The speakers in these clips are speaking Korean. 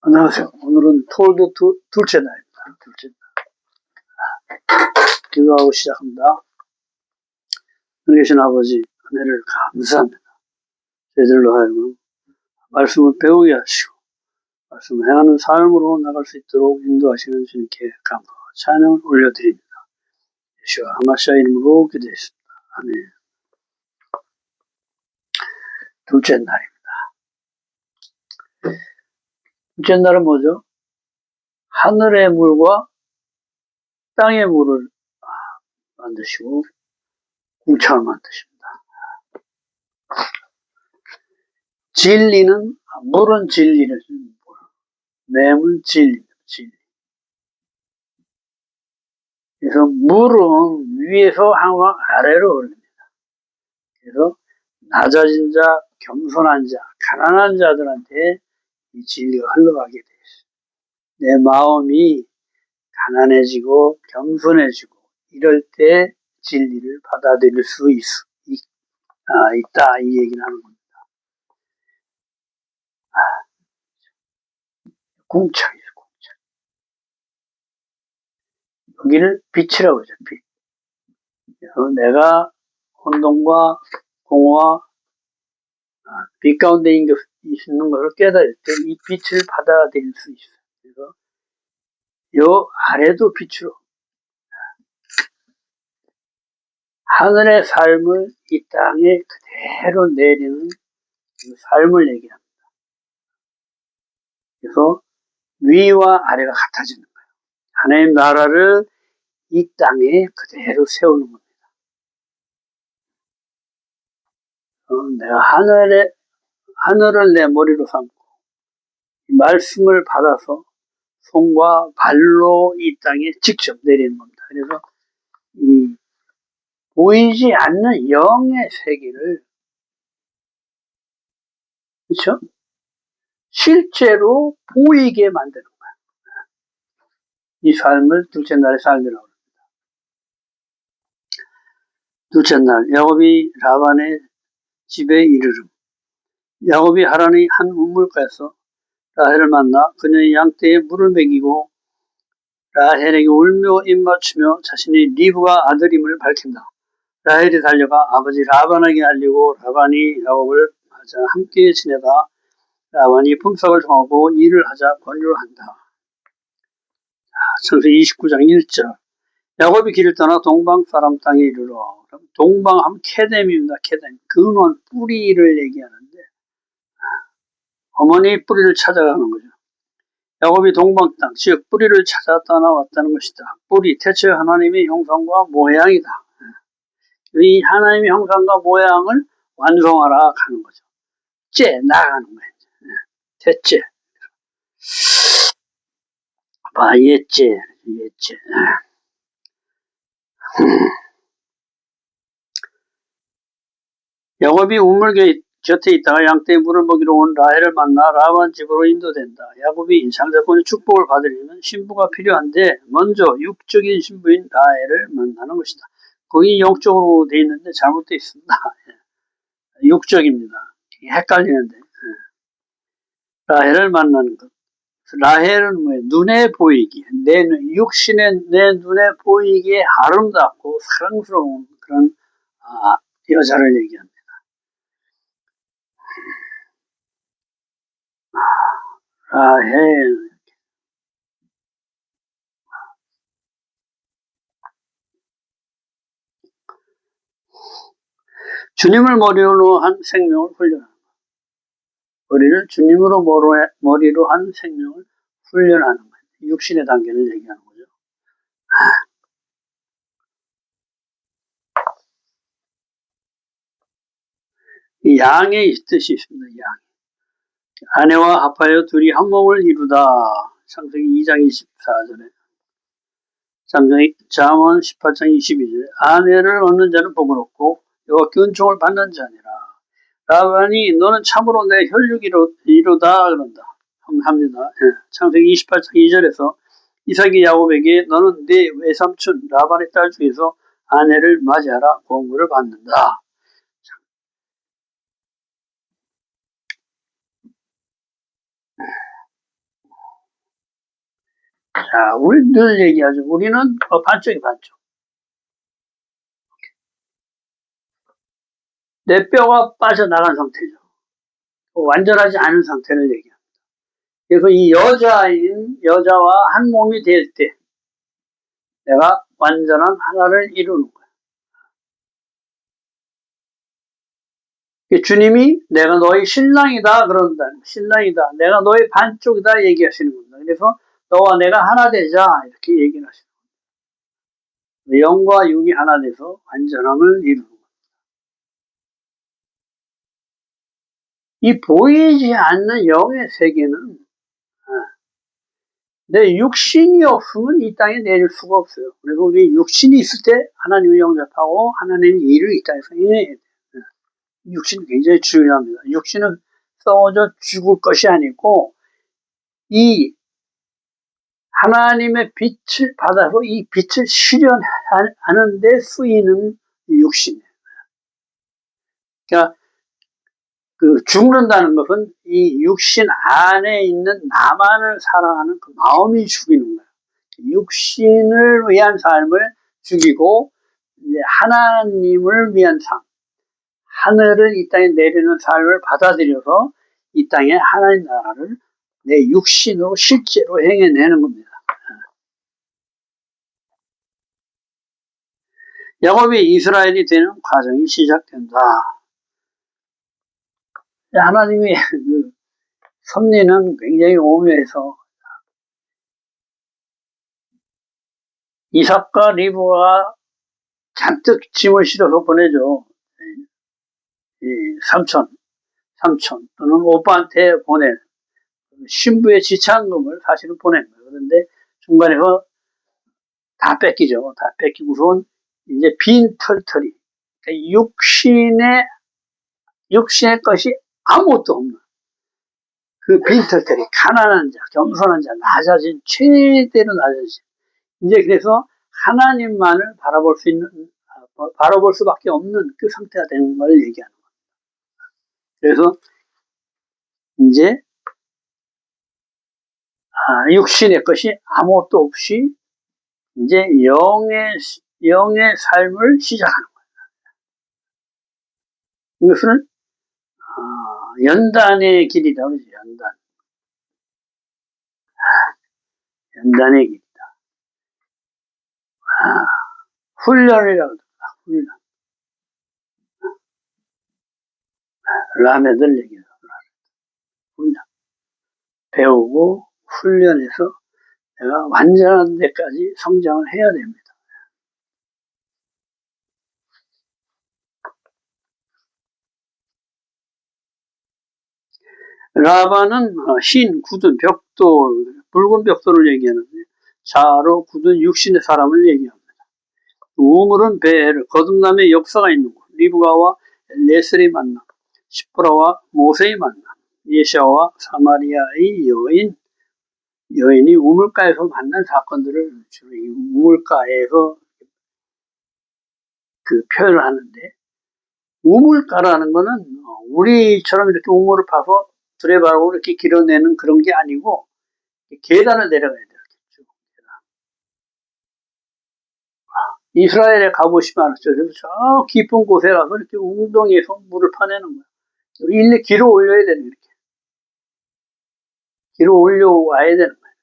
안녕하세요. 오늘은 토요일 둘째 날입니다. 둘째 날. 기도하고 시작합니다. 하늘 계신 아버지, 은혜를 감사합니다. 저희들로 하여금 말씀을 배우게 하시고, 말씀을 행하는 삶으로 나갈 수 있도록 인도하시는 주님께 감사와 찬양을 올려드립니다. 예수와 하마시아 이름으로 기도했습니다. 아멘. 둘째 날입니다. 둘째 날은 뭐죠? 하늘의 물과 땅의 물을 만드시고 궁창을 만드십니다. 진리는, 물은 진리를, 뱀은 진리. 그래서 물은 위에서 항상 아래로 흐릅니다. 그래서 낮아진 자, 겸손한 자, 가난한 자들한테 이 진리가 흘러가게 되어 있어요. 내 마음이 가난해지고 겸손해지고 이럴 때 진리를 받아들일 수 있다, 이 얘기를 하는 겁니다. 궁창이죠, 궁창. 여기를 빛이라고 하죠, 빛. 그래서 내가 혼돈과 공허와 빛 가운데 있는 것을 깨달을 때 이 빛을 받아들일 수 있어요. 그래서 요 아래도 빛으로 하늘의 삶을 이 땅에 그대로 내리는 삶을 얘기합니다. 그래서 위와 아래가 같아지는 거예요. 하나님 나라를 이 땅에 그대로 세우는 겁니다. 내가 하늘을 내 머리로 삼고 이 말씀을 받아서 손과 발로 이 땅에 직접 내리는 겁니다. 그래서 이 보이지 않는 영의 세계를, 그렇죠? 실제로 보이게 만드는 거야. 이 삶을 둘째 날에 살리라고 합니다. 둘째 날, 야곱이 라반의 집에 이르름. 야곱이 하란의 한 우물가에서 라헬을 만나 그녀의 양떼에 물을 먹이고 라헬에게 울며 입맞추며 자신이 리브가 아들임을 밝힌다. 라헬이 달려가 아버지 라반에게 알리고 라반이 야곱을 맞아 함께 지내다 라반이 품삯을 정하고 일을 하자 권유를 한다. 창세기 29장 1절. 야곱이 길을 떠나 동방 사람 땅에 이르러. 동방하면 케뎀입니다. 케뎀. 근원, 뿌리를 얘기하는데 어머니 뿌리를 찾아가는 거죠. 야곱이 동방 땅, 즉 뿌리를 찾아 떠나왔다는 것이다. 뿌리, 대체 하나님의 형상과 모양이다. 이 하나님의 형상과 모양을 완성하라 하는 거죠. 나가는 거예요. 대체. 예째. 야곱이 우물 곁에 있다가 양떼에 물을 먹이러 온 라헬을 만나 라반 집으로 인도된다. 야곱이 인상자권의 축복을 받으려면 신부가 필요한데 먼저 육적인 신부인 라헬을 만나는 것이다. 거기 영적으로 돼 있는데 잘못되어 있습니다. 육적입니다. 헷갈리는데. 라헬을 만나는 것. 라헬은 뭐예요? 눈에 보이기에, 육신의 내 눈에 보이기에 아름답고 사랑스러운 그런 여자를 얘기합니다. 라헬. 주님을 머리로 한 생명을 훈련하는 것. 머리를 주님으로 머리로 한 생명을 훈련하는 거예요. 육신의 단계를 얘기하는 거죠. 이 양의 뜻이 있습니다. 양. 아내와 합하여 둘이 한 몸을 이루다. 창세기 2장 24절에. 잠언 18장 22절에 아내를 얻는 자는 복을 얻고 여호와께 은총을 받는 자니라. 라반이 너는 참으로 내 혈육이로다 그런다 합니다. 창세기 28장 2절에서 이삭이 야곱에게 너는 네 외삼촌 라반의 딸 중에서 아내를 맞이하라 권고를 받는다. 자, 우리 늘 얘기하죠. 우리는 반쪽이 반쪽. 내 뼈가 빠져나간 상태죠. 완전하지 않은 상태를 얘기합니다. 그래서 이 여자와 한 몸이 될 때 내가 완전한 하나를 이루는 거예요. 주님이 내가 너의 신랑이다 그런다. 신랑이다. 내가 너의 반쪽이다 얘기하시는 겁니다. 그래서 너와 내가 하나 되자 이렇게 얘기를 하시는 겁니다. 영과 육이 하나 돼서 완전함을 이루는 겁니다. 이 보이지 않는 영의 세계는 내 육신이 없으면 이 땅에 내릴 수가 없어요. 그래서 우리 육신이 있을 때 하나님을 영접하고 하나님의 일을 이 땅에서 해야 돼요. 육신은 굉장히 중요합니다. 육신은 썩어져 죽을 것이 아니고 이 하나님의 빛을 받아서 이 빛을 실현하는 데 쓰이는 육신이에요. 그러니까 죽는다는 것은 이 육신 안에 있는 나만을 사랑하는 그 마음이 죽이는 거예요. 육신을 위한 삶을 죽이고 이제 하나님을 위한 삶, 하늘을 이 땅에 내리는 삶을 받아들여서 이 땅에 하나님 나라를 내 육신으로 실제로 행해내는 겁니다. 야곱이 이스라엘이 되는 과정이 시작된다. 하나님이 그 섭리는 굉장히 오묘해서 이삭과 리브가 잔뜩 짐을 실어서 보내죠. 삼촌 또는 오빠한테 보낸 신부의 지참금을 사실은 보낸 거예요. 그런데 중간에서 다 뺏기죠. 다 뺏기고선 이제 빈 털털이, 그러니까 육신의 것이 아무것도 없는 그 빈 털털이, 가난한 자, 겸손한 자, 낮아진, 최대로 낮아진. 이제 그래서 하나님만을 바라볼 수밖에 없는 그 상태가 되는 걸 얘기하는 거예요. 그래서 이제 육신의 것이 아무것도 없이 이제 영의 삶을 시작하는 거예요. 이것을 연단의 길이라고 그러죠. 연단의 길이다. 훈련이라고 합니다. 훈련. 라메들 얘기해요. 훈련. 배우고 훈련해서 내가 완전한 데까지 성장을 해야 됩니다. 라반은 흰 굳은 벽돌, 붉은 벽돌을 얘기하는데 자로 굳은 육신의 사람을 얘기합니다. 우물은 베엘, 거듭남의 역사가 있는 곳, 리브가와 레셀의 만남, 시프라와 모세의 만남, 예샤와 사마리아의 여인이 우물가에서 만난 사건들을 주로 이 우물가에서 표현을 하는데, 우물가라는 거는 우리처럼 이렇게 우물을 파서 두레바라고 이렇게 길어내는 그런 게 아니고 계단을 내려가야 돼요. 이스라엘에 가보시면 알았죠. 그래서 저 깊은 곳에 가서 이렇게 웅덩이에서 물을 파내는 거예요. 일일이 길어 올려야 되는, 이렇게. 길어 올려와야 되는 거예요.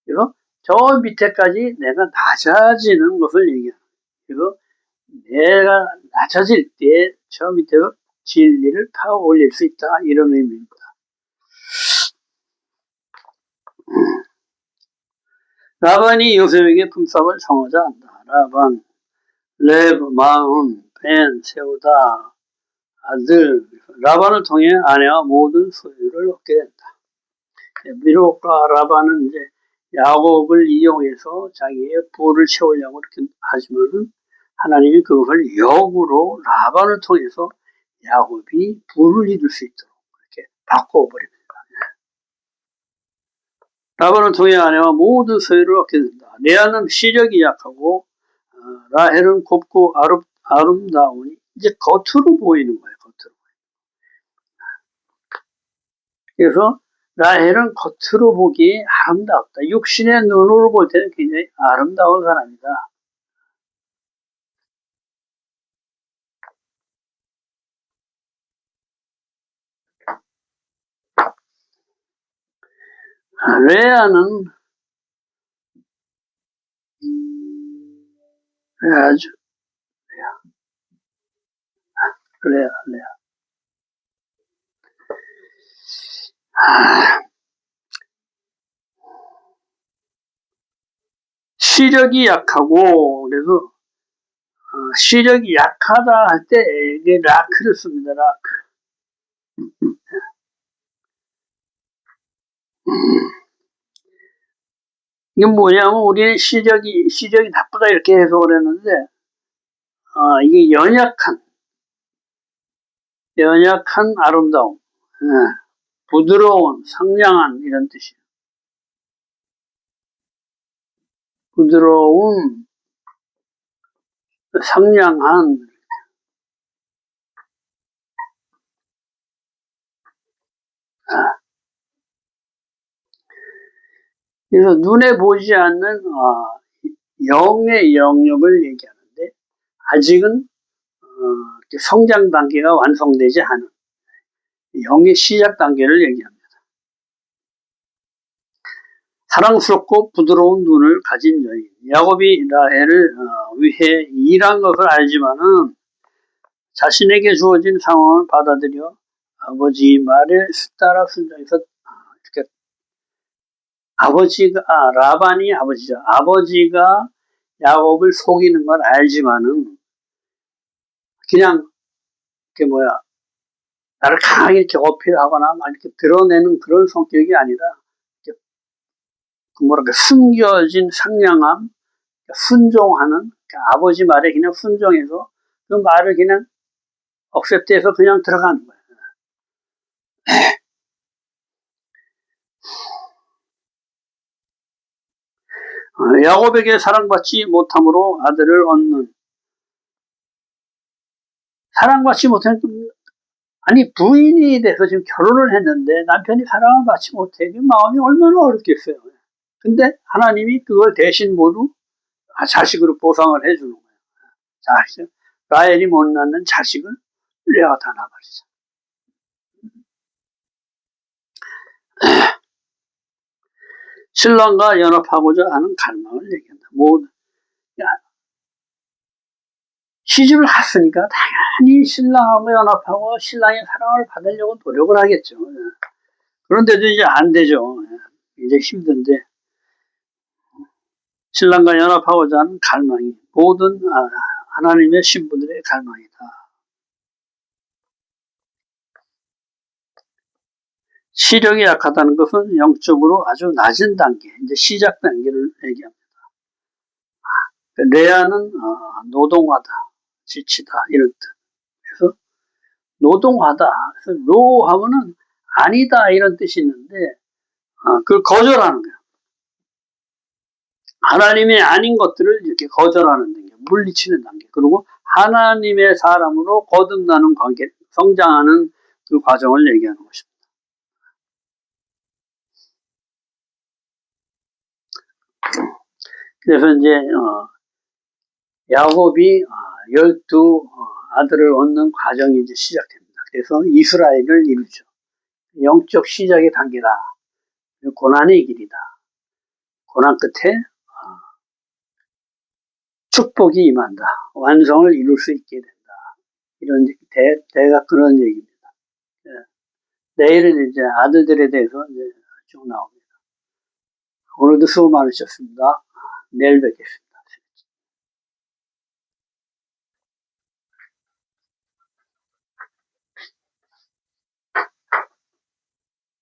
그래서 저 밑에까지 내가 낮아지는 것을 얘기하는 거예요. 그래서 내가 낮아질 때 저 밑에서 진리를 파워 올릴 수 있다. 이런 의미입니다. 라반이 요셉에게 품삯을 정하자 한다. 라반, 레브, 마음, 벤, 세우다, 아들. 라반을 통해 아내와 모든 소유를 얻게 된다. 비록 라반은 이제 야곱을 이용해서 자기의 부를 채우려고 이렇게 하지만은 하나님이 그것을 역으로 라반을 통해서 야곱이 부를 이룰 수 있도록 이렇게 바꿔버립니다. 라반을 통해 아내와 모든 소유를 얻게 된다. 레아는 시력이 약하고 라헬은 곱고 아름다우니 이제 겉으로 보이는 거예요. 겉으로. 그래서 라헬은 겉으로 보기에 아름다웠다. 육신의 눈으로 볼 때는 굉장히 아름다운 사람이다. 레아는 아주 레아. 시력이 약하고 그래서 시력이 약하다 할 때 이게 라크를 씁니다. 라크. 이게 뭐냐면 우리는 시력이 나쁘다 이렇게 해석을 했는데 이게 연약한 아름다움, 부드러운, 상냥한 이런 뜻이에요. 부드러운, 상냥한. 그래서 눈에 보이지 않는 영의 영역을 얘기하는데 아직은 성장 단계가 완성되지 않은 영의 시작 단계를 얘기합니다. 사랑스럽고 부드러운 눈을 가진 여인. 야곱이 라헬을 위해 일한 것을 알지만은 자신에게 주어진 상황을 받아들여 아버지 말에 따라 순종해서 이렇게 라반이 아버지죠. 아버지가 야곱을 속이는 걸 알지만은 그냥 나를 강하게 이렇게 어필하거나 막 이렇게 드러내는 그런 성격이 아니라 숨겨진 상냥함, 순종하는 아버지 말에 그냥 순종해서 그 말을 그냥 억셉트해서 그냥 들어가는 거예요. 야곱에게 사랑받지 못함으로 아들을 얻는 사랑받지 못한 아니 부인이 돼서 지금 결혼을 했는데 남편이 사랑을 받지 못해 마음이 얼마나 어렵겠어요. 근데 하나님이 그걸 대신 모두 자식으로 보상을 해주는 거예요. 자식 라헬이 못 낳는 자식을 레아가 다 낳아버리죠. 신랑과 연합하고자 하는 갈망을 얘기한다. 시집을 갔으니까 당연히 신랑하고 연합하고 신랑의 사랑을 받으려고 노력을 하겠죠. 그런데도 이제 안 되죠. 이제 힘든데 신랑과 연합하고자 하는 갈망이 모든 하나님의 신부들의 갈망이다. 시력이 약하다는 것은 영적으로 아주 낮은 단계, 이제 시작 단계를 얘기합니다. 레아는 노동하다, 지치다 이런 뜻. 그래서 노동하다. 그래서 로 하면은 아니다 이런 뜻이 있는데 그걸 거절하는 거예요. 하나님의 아닌 것들을 이렇게 거절하는 단계, 물리치는 단계. 그리고 하나님의 사람으로 거듭나는 관계, 성장하는 그 과정을 얘기하는 것입니다. 그래서 이제 야곱이 12 아들을 얻는 과정이 이제 시작됩니다. 그래서 이스라엘을 이루죠. 영적 시작의 단계다. 고난의 길이다. 고난 끝에 축복이 임한다. 완성을 이룰 수 있게 된다. 이런 대가 그런 얘기입니다. 내일은 이제 아들들에 대해서 이제 쭉 나옵니다. 오늘도 수고 많으셨습니다. 내일 뵙겠습니다.